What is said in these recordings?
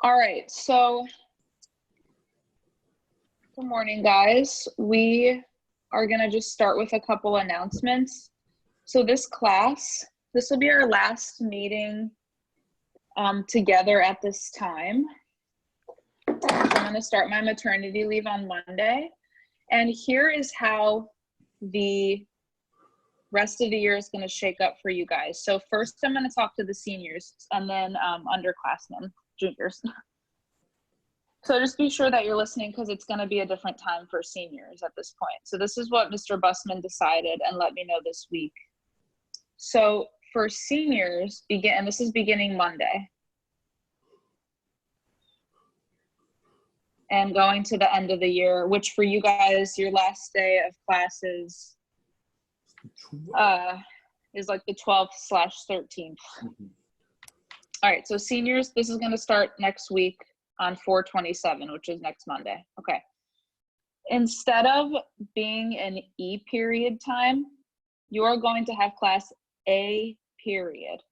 All right, so good morning, guys. We are gonna just start with a couple announcements. So this class, this will be our last meeting together at this time. So I'm gonna start my maternity leave on Monday. And here is how the rest of the year is gonna shake up for you guys. So first I'm gonna talk to the seniors and then underclassmen, juniors. So just be sure that you're listening because it's going to be a different time for seniors at this point. So this is what Mr. Busman decided and let me know this week. So for seniors, and this is beginning Monday and going to the end of the year, which for you guys, your last day of classes is like the 12/13th. All right, so seniors, this is going to start next week on 4/27, which is next Monday. Okay. Instead of being an E period time, you're going to have class A period.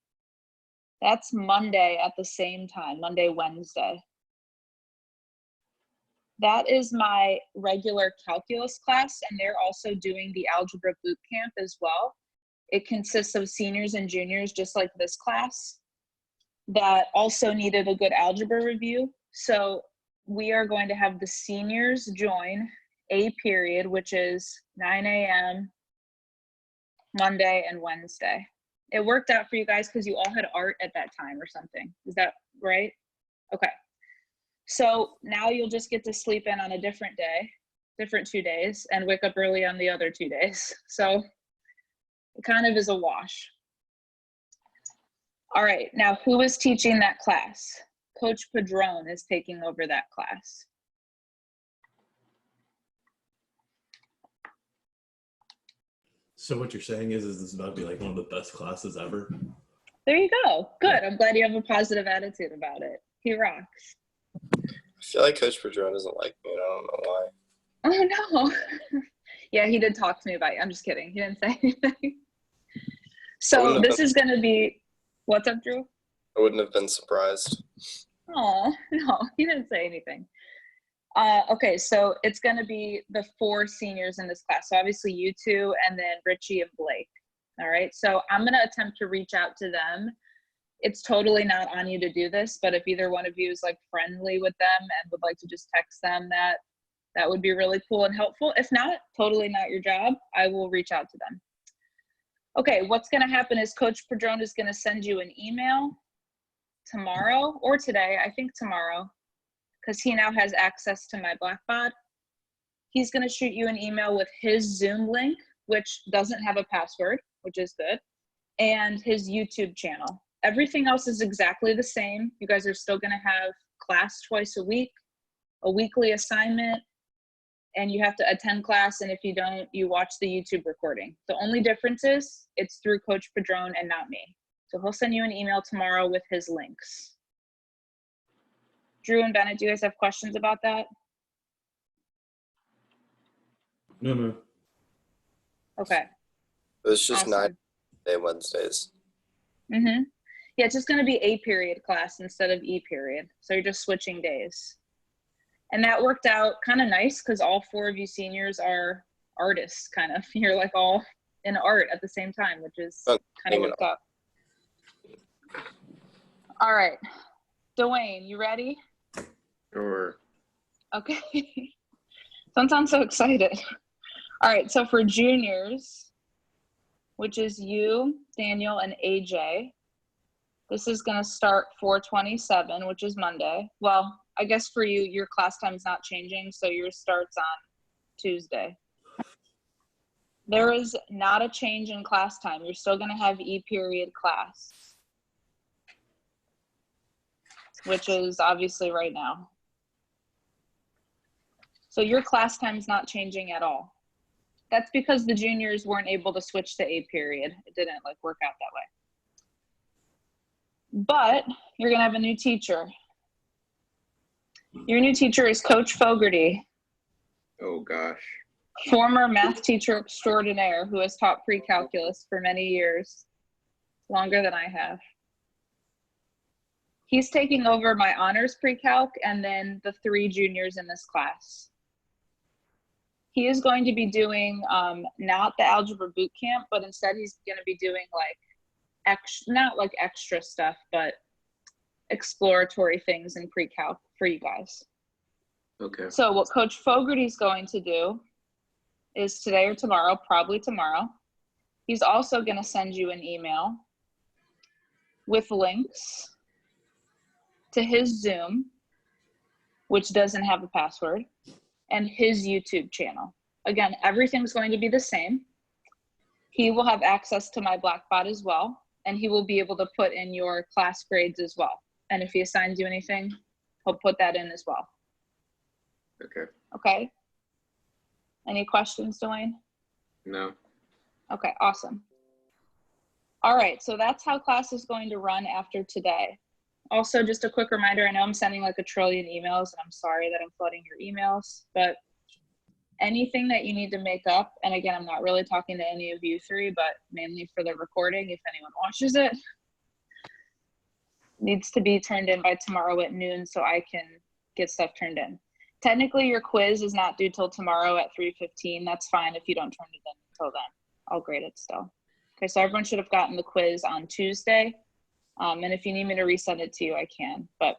That's Monday at the same time, Monday, Wednesday. That is my regular calculus class, and they're also doing the algebra boot camp as well. It consists of seniors and juniors, just like this class, that also needed a good algebra review. So we are going to have the seniors join A period, which is 9 a.m. Monday and Wednesday. It worked out for you guys because you all had art at that time or something. Is that right? Okay. So now you'll just get to sleep in on a different day, different 2 days, and wake up early on the other 2 days. So it kind of is a wash. All right, now who is teaching that class? Coach Padron is taking over that class. So what you're saying is this is about to be like one of the best classes ever? There you go. Good. I'm glad you have a positive attitude about it. He rocks. I feel like Coach Padron doesn't like me. I don't know why. Oh, no. Yeah, he did talk to me about you. I'm just kidding. He didn't say anything. So this is going to be, what's up, Drew? I wouldn't have been surprised. Oh, no, he didn't say anything. Okay, so it's going to be the 4 seniors in this class. So obviously you two and then Richie and Blake. All right, so I'm going to attempt to reach out to them. It's totally not on you to do this, but if either one of you is like friendly with them and would like to just text them, that would be really cool and helpful. If not, totally not your job. I will reach out to them. Okay, what's going to happen is Coach Padron is going to send you an email tomorrow or today, I think tomorrow, because he now has access to my Blackboard. He's going to shoot you an email with his Zoom link, which doesn't have a password, which is good, and his YouTube channel. Everything else is exactly the same. You guys are still going to have class twice a week, a weekly assignment, and you have to attend class, and if you don't, you watch the YouTube recording. The only difference is it's through Coach Padron and not me. So he'll send you an email tomorrow with his links. Drew and Bennett, do you guys have questions about that? No. Okay. It's just Awesome. 9 Wednesdays. Mm-hmm. Yeah, it's just going to be A period class instead of E period. So you're just switching days. And that worked out kind of nice because all 4 of you seniors are artists, kind of. You're like all in art at the same time, which is kind of worked out. All right. Dwayne, you ready? Sure. Okay. Don't sound so excited. All right, so for juniors, which is you, Daniel, and AJ, this is going to start 4/27, which is Monday. Well, I guess for you, your class time's not changing, so yours starts on Tuesday. There is not a change in class time. You're still going to have E period class, which is obviously right now. So your class time's not changing at all. That's because the juniors weren't able to switch to A period. It didn't like work out that way. But you're gonna have a new teacher. Your new teacher is Coach Fogarty. Oh gosh. Former math teacher extraordinaire who has taught PreCalculus for many years, longer than I have. He's taking over my honors pre-calc and then the 3 juniors in this class. He is going to be doing not the algebra boot camp, but instead he's going to be doing like not like extra stuff, but exploratory things in pre-calc for you guys. Okay. So what Coach Fogarty's going to do is today or tomorrow, probably tomorrow, he's also going to send you an email with links to his Zoom, which doesn't have a password, and his YouTube channel. Again, everything's going to be the same. He will have access to my Blackboard as well, and he will be able to put in your class grades as well. And if he assigns you anything, he'll put that in as well. Okay. Okay? Any questions, Dwayne? No. Okay, awesome. All right, so that's how class is going to run after today. Also, just a quick reminder, I know I'm sending like a trillion emails, and I'm sorry that I'm flooding your emails, but anything that you need to make up, and again, I'm not really talking to any of you 3, but mainly for the recording, if anyone watches it, needs to be turned in by tomorrow at noon so I can get stuff turned in. Technically, your quiz is not due till tomorrow at 3:15. That's fine if you don't turn it in until then. I'll grade it still. Okay, so everyone should have gotten the quiz on Tuesday. And if you need me to resend it to you, I can. But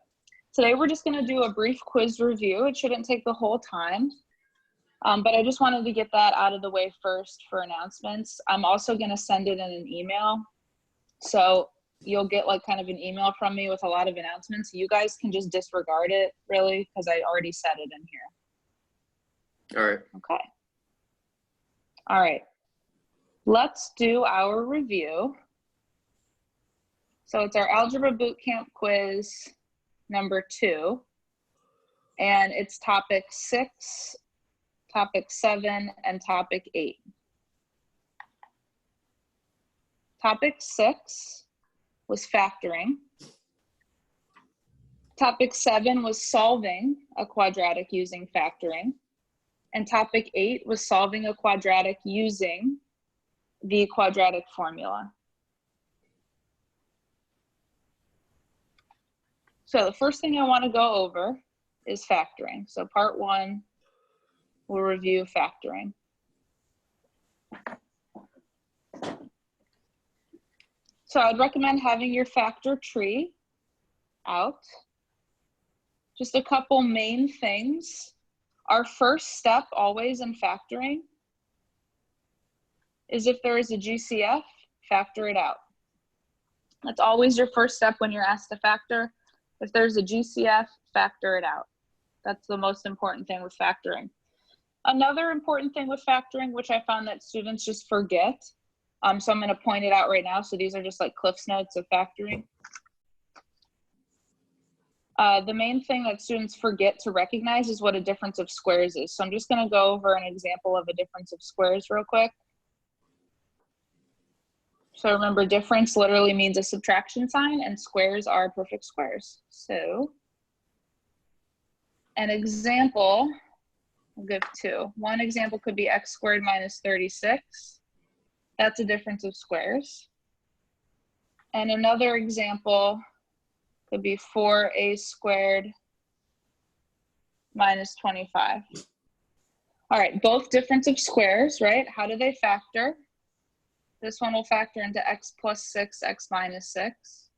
today we're just going to do a brief quiz review. It shouldn't take the whole time. But I just wanted to get that out of the way first for announcements. I'm also going to send it in an email. So you'll get like kind of an email from me with a lot of announcements. You guys can just disregard it, really, because I already said it in here. All right. Okay. All right. Let's do our review. So it's our Algebra Bootcamp quiz number 2. And it's topic 6, topic 7, and topic 8. Topic 6 was factoring. Topic 7 was solving a quadratic using factoring. And topic 8 was solving a quadratic using the quadratic formula. So the first thing I want to go over is factoring. So part 1, we'll review factoring. So I'd recommend having your factor tree out. Just a couple main things. Our first step always in factoring is if there is a GCF, factor it out. That's always your first step when you're asked to factor. If there's a GCF, factor it out. That's the most important thing with factoring. Another important thing with factoring, which I found that students just forget, so I'm going to point it out right now. So these are just like Cliff's notes of factoring. The main thing that students forget to recognize is what a difference of squares is. So I'm just going to go over an example of a difference of squares real quick. So remember, difference literally means a subtraction sign, and squares are perfect squares. So an example, I'll give 2. One example could be x squared minus 36. That's a difference of squares. And another example could be 4a squared minus 25. All right, both difference of squares, right? How do they factor? This one will factor into x plus 6, x minus 6.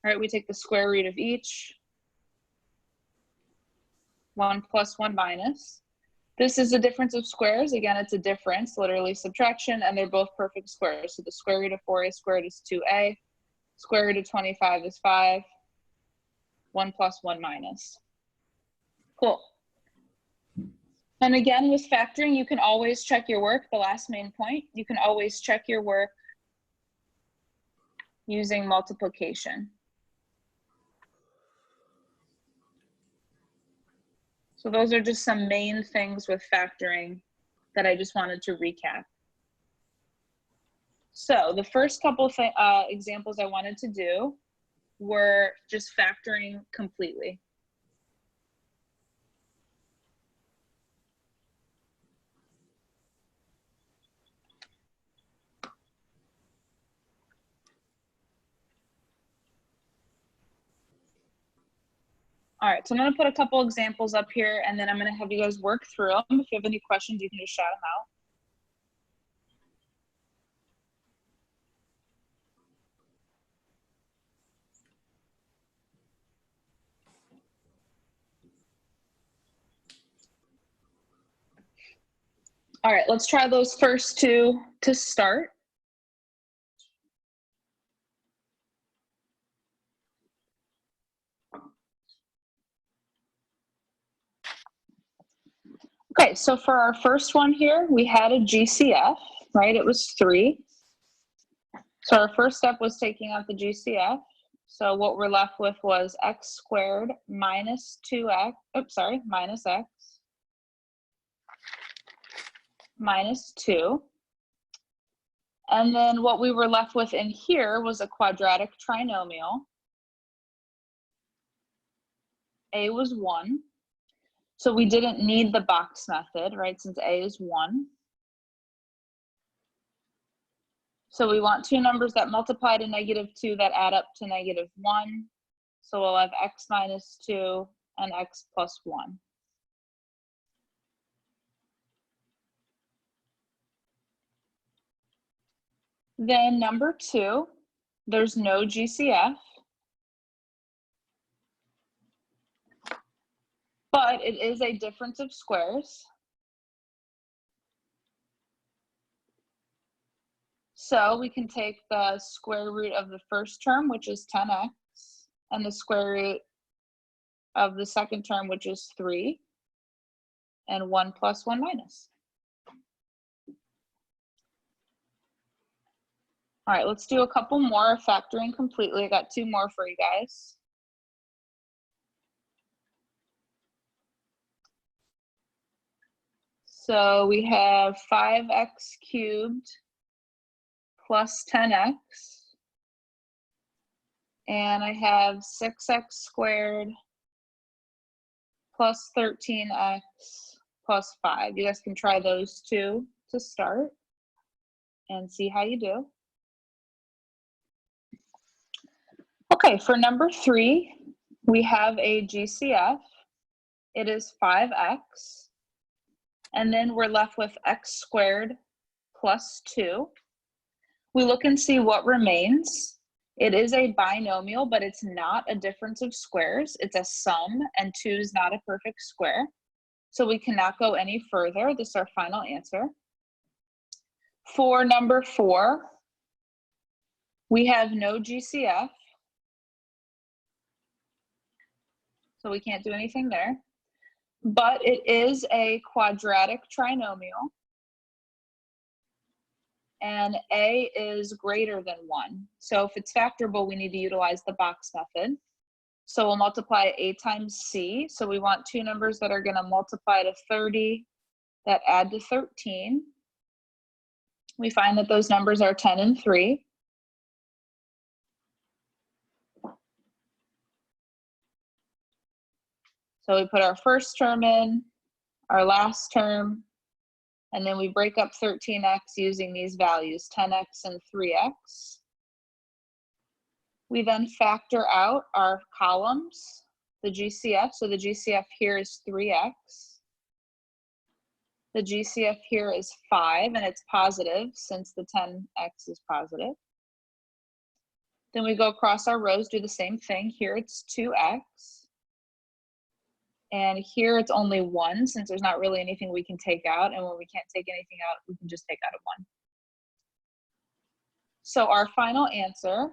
All right, we take the square root of each. 1 plus 1 minus. This is a difference of squares. Again, it's a difference, literally subtraction, and they're both perfect squares. So the square root of 4a squared is 2a. Square root of 25 is 5. 1 plus 1 minus. Cool. And again, with factoring, you can always check your work. The last main point, you can always check your work using multiplication. So those are just some main things with factoring that I just wanted to recap. So the first couple examples I wanted to do were just factoring completely. All right, so I'm going to put a couple examples up here, and then I'm going to have you guys work through them. If you have any questions, you can just shout them out. All right, let's try those first two to start. Okay, so for our first one here, we had a GCF, right? It was 3. So our first step was taking out the GCF. So what we're left with was x squared minus 2x, minus x minus 2. And then what we were left with in here was a quadratic trinomial. A was 1. So we didn't need the box method, right, since A is 1. So we want two numbers that multiply to -2 that add up to -1. So we'll have x minus 2 and x plus 1. Then number 2, there's no GCF, but it is a difference of squares. So we can take the square root of the first term, which is 10x, and the square root of the second term, which is 3, and 1 plus 1 minus. All right, let's do a couple more factoring completely. I got 2 more for you guys. So we have 5x cubed plus 10x. And I have 6x squared plus 13x plus 5. You guys can try those 2 to start and see how you do. Okay, for number 3, we have a GCF. It is 5x. And then we're left with x squared plus 2. We look and see what remains. It is a binomial, but it's not a difference of squares. It's a sum, and 2 is not a perfect square. So we cannot go any further. This is our final answer. For number 4, we have no GCF. So we can't do anything there. But it is a quadratic trinomial. And A is greater than 1. So if it's factorable, we need to utilize the box method. So we'll multiply A times C. So we want 2 numbers that are going to multiply to 30 that add to 13. We find that those numbers are 10 and 3. So we put our first term in, our last term, and then we break up 13x using these values, 10x and 3x. We then factor out our columns, the GCF. So the GCF here is 3x. The GCF here is 5, and it's positive since the 10x is positive. Then we go across our rows, do the same thing. Here it's 2x. And here it's only 1 since there's not really anything we can take out. And when we can't take anything out, we can just take out a 1. So our final answer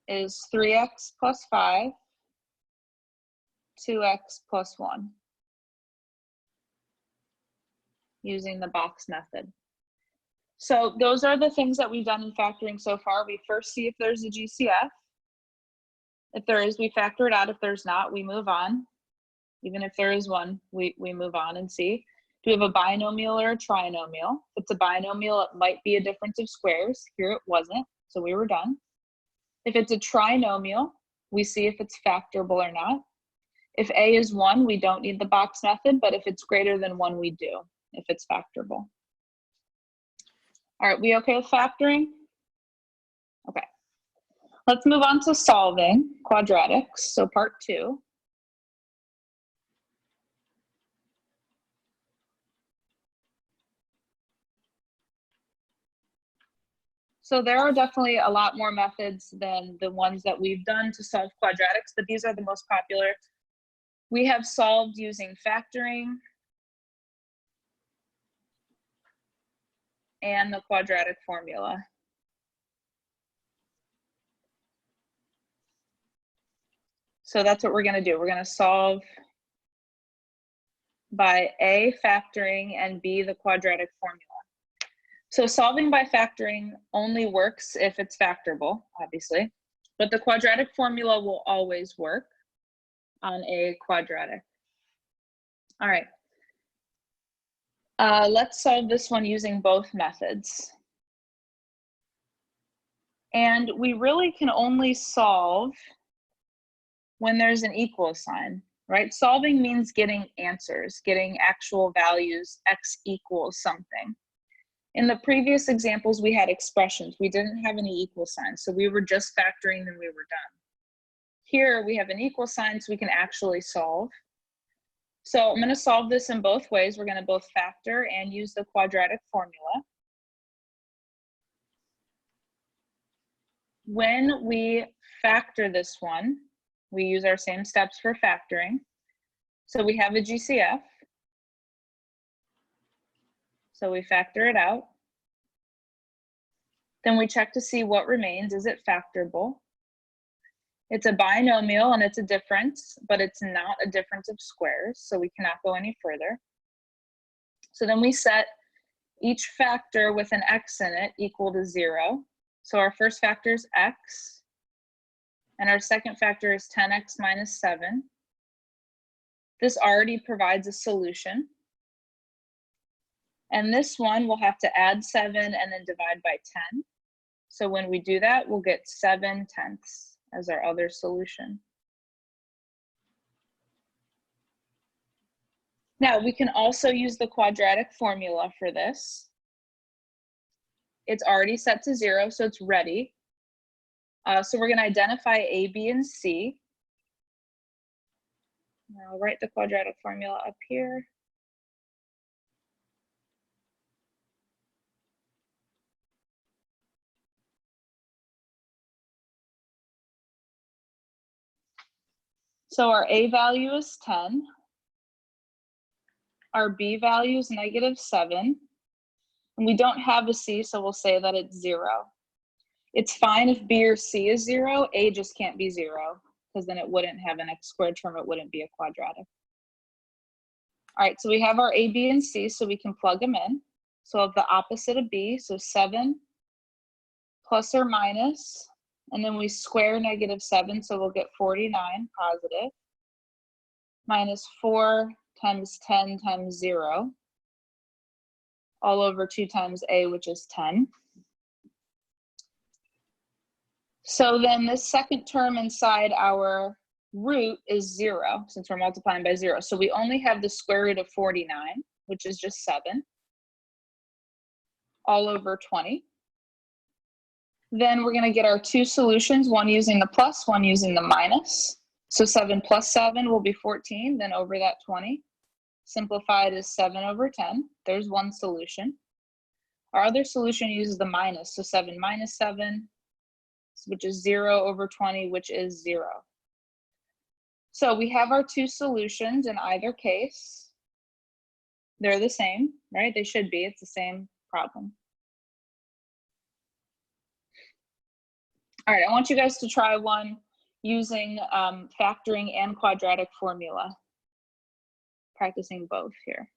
is 3x plus 5, 2x plus 1, using the box method. So those are the things that we've done in factoring so far. We first see if there's a GCF. If there is, we factor it out. If there's not, we move on. Even if there is one, we move on and see. Do we have a binomial or a trinomial? If it's a binomial, it might be a difference of squares. Here it wasn't, so we were done. If it's a trinomial, we see if it's factorable or not. If A is 1, we don't need the box method, but if it's greater than 1, we do, if it's factorable. All right, we okay with factoring? Okay. Let's move on to solving. quadratics, so part 2. So there are definitely a lot more methods than the ones that we've done to solve quadratics, but these are the most popular. We have solved using factoring and the quadratic formula. So that's what we're going to do. We're going to solve by A, factoring, and B, the quadratic formula. So solving by factoring only works if it's factorable, obviously, but the quadratic formula will always work on a quadratic. All right. Let's solve this one using both methods. And we really can only solve when there's an equal sign, right? Solving means getting answers, getting actual values, x equals something. In the previous examples, we had expressions. We didn't have any equal signs, so we were just factoring and we were done. Here, we have an equal sign, so we can actually solve. So I'm going to solve this in both ways. We're going to both factor and use the quadratic formula. When we factor this one, we use our same steps for factoring. So we have a GCF. So we factor it out. Then we check to see what remains. Is it factorable? It's a binomial and it's a difference, but it's not a difference of squares, so we cannot go any further. So then we set each factor with an x in it equal to 0. So our first factor is x, and our second factor is 10x minus 7. This already provides a solution. And this one we'll have to add 7 and then divide by 10. So when we do that, we'll get 7/10 as our other solution. Now we can also use the quadratic formula for this. It's already set to 0, so it's ready. So we're going to identify A, B, and C. Now I'll write the quadratic formula up here. So our A value is 10. Our B value is -7. And we don't have a C, so we'll say that it's 0. It's fine if B or C is 0, A just can't be 0, because then it wouldn't have an x squared term, it wouldn't be a quadratic. All right, so we have our A, B, and C, so we can plug them in. So of the opposite of B, so 7 plus or minus, and then we square -7, so we'll get 49 positive, minus 4 times 10 times 0, all over 2 times A, which is 10. So then this second term inside our root is 0, since we're multiplying by 0. So we only have the square root of 49, which is just 7, all over 20. Then we're going to get our two solutions, one using the plus, one using the minus. So 7 plus 7 will be 14, then over that 20. Simplified is 7 over 10. There's one solution. Our other solution uses the minus, so 7 minus 7, which is 0 over 20, which is 0. So we have our two solutions in either case. They're the same, right? They should be. It's the same problem. All right, I want you guys to try one using factoring and quadratic formula. Practicing both here.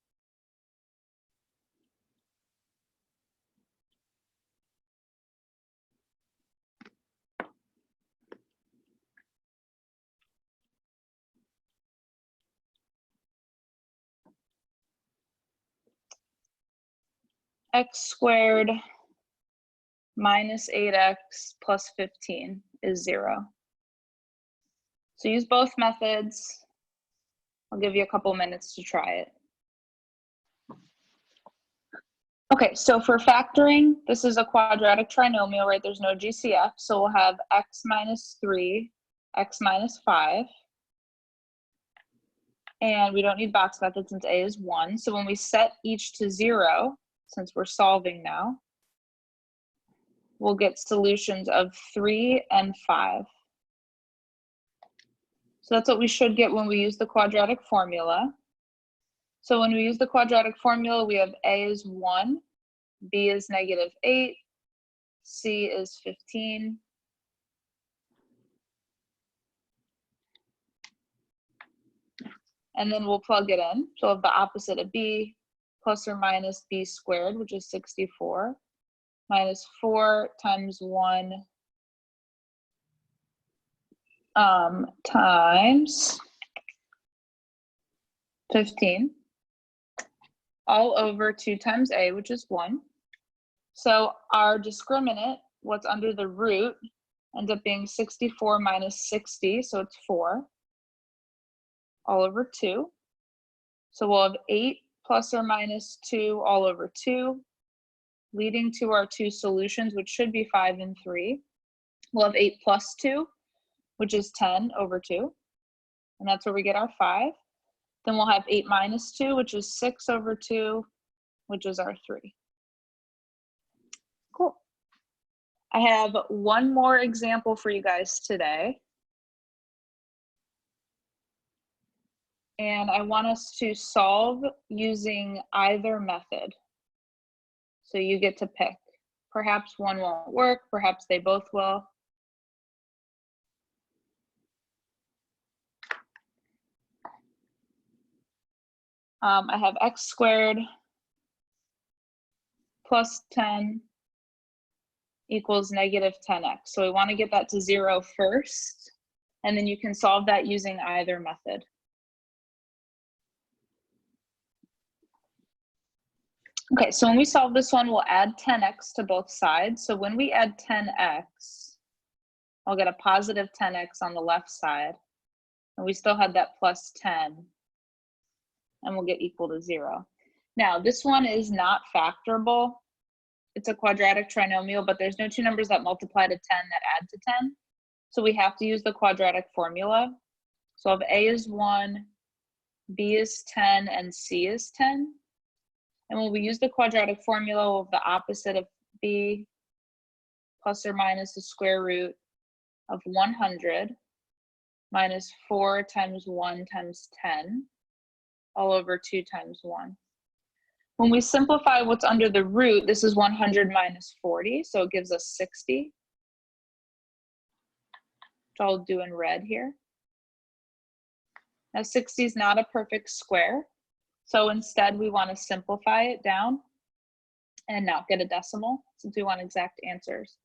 X squared minus 8x plus 15 is 0. So use both methods. I'll give you a couple minutes to try it. Okay, so for factoring, this is a quadratic trinomial, right? There's no GCF, so we'll have x minus 3 x minus 5. And we don't need box method since a is 1. So when we set each to 0, since we're solving now, we'll get solutions of 3 and 5. So that's what we should get when we use the quadratic formula. So when we use the quadratic formula, we have a is 1, b is -8, c is 15. And then we'll plug it in. So we'll have the opposite of b, plus or minus b squared, which is 64, minus 4 times 1 times 15, all over 2 times a, which is 1. So our discriminant, what's under the root, ends up being 64 minus 60, so it's 4, all over 2. So we'll have 8 plus or minus 2 all over 2, leading to our 2 solutions, which should be 5 and 3. We'll have 8 plus 2, which is 10 over 2, and that's where we get our 5. Then we'll have 8 minus 2, which is 6 over 2, which is our 3. Cool. I have one more example for you guys today. And I want us to solve using either method. So you get to pick. Perhaps one won't work, perhaps they both will. I have x squared plus 10 equals -10x. So we want to get that to 0 first, and then you can solve that using either method. Okay, so when we solve this one, we'll add 10x to both sides. So when we add 10x, I'll get a positive 10x on the left side, and we still have that plus 10, and we'll get equal to 0. Now, this one is not factorable. It's a quadratic trinomial, but there's no two numbers that multiply to 10 that add to 10. So we have to use the quadratic formula. So if a is 1, b is 10, and c is 10. And when we use the quadratic formula, we'll have the opposite of b plus or minus the square root of 100 minus 4 times 1 times 10 all over 2 times 1. When we simplify what's under the root, this is 100 minus 40, so it gives us 60, which I'll do in red here. Now 60 is not a perfect square, so instead we want to simplify it down and not get a decimal since we want exact answers.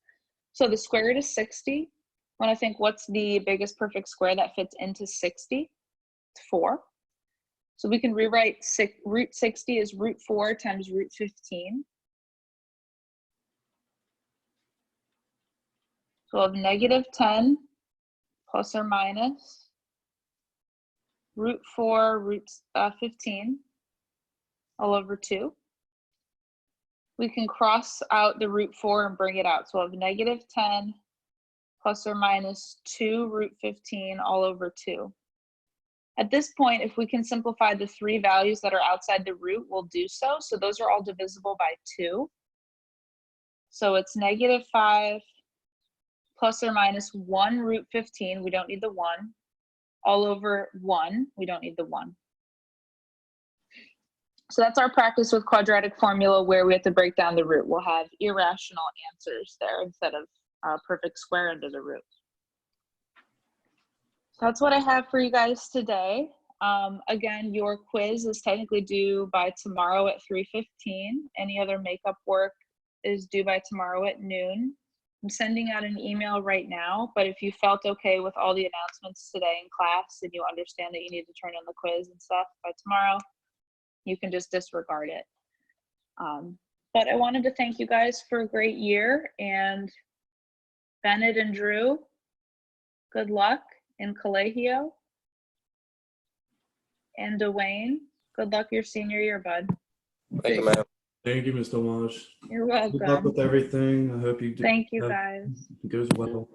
So the square root is 60. I want to think, what's the biggest perfect square that fits into 60? It's 4. So we can rewrite root 60 as root 4 times root 15. So we'll have -10 plus or minus root 4 root 15 all over 2. We can cross out the root 4 and bring it out. So we'll have -10 plus or minus 2 root 15 all over 2. At this point, if we can simplify the 3 values that are outside the root, we'll do so. So those are all divisible by 2. So it's -5 plus or minus 1 root 15. We don't need the 1. All over 1. We don't need the 1. So that's our practice with quadratic formula where we have to break down the root. We'll have irrational answers there instead of a perfect square under the root. That's what I have for you guys today. Again, your quiz is technically due by tomorrow at 3:15. Any other makeup work is due by tomorrow at noon. I'm sending out an email right now, but if you felt okay with all the announcements today in class and you understand that you need to turn in the quiz and stuff by tomorrow, you can just disregard it. But I wanted to thank you guys for a great year, and Bennett and Drew, good luck in Colegio. And Dwayne, good luck your senior year, bud. Thank you, ma'am. Thank you, Ms. Tomasz. You're Good luck welcome. with everything. I hope you do. Thank you, guys. It goes well.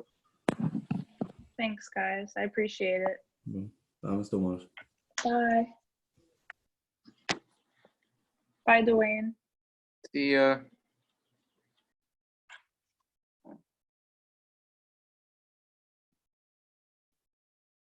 Thanks, guys. I appreciate it. Vamos, tomamos. Bye. Bye, Dwayne. See ya.